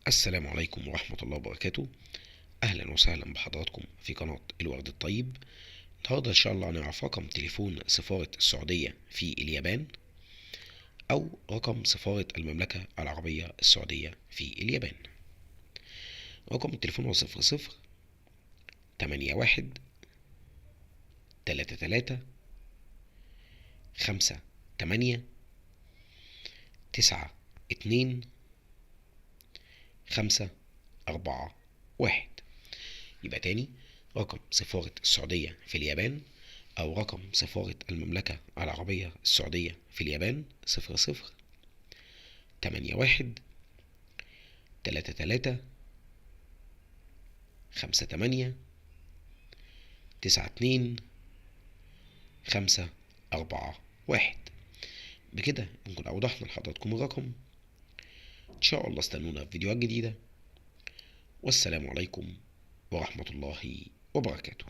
السلام عليكم ورحمة الله وبركاته. أهلا وسهلا بحضراتكم في قناة الورد الطيب. النهاردة إن شاء الله هنعرف رقم تليفون سفارة السعودية في اليابان أو رقم سفارة المملكة العربية السعودية في اليابان. رقم التليفون هو 00 33 58 92 541. يبقى تاني، رقم سفارة السعودية في اليابان أو رقم سفارة المملكة العربية السعودية في اليابان 00 88 33 52 541. بكده نكون أوضحنا لحضراتكم الرقم. إن شاء الله استنونا في فيديوهات جديدة، والسلام عليكم ورحمة الله وبركاته.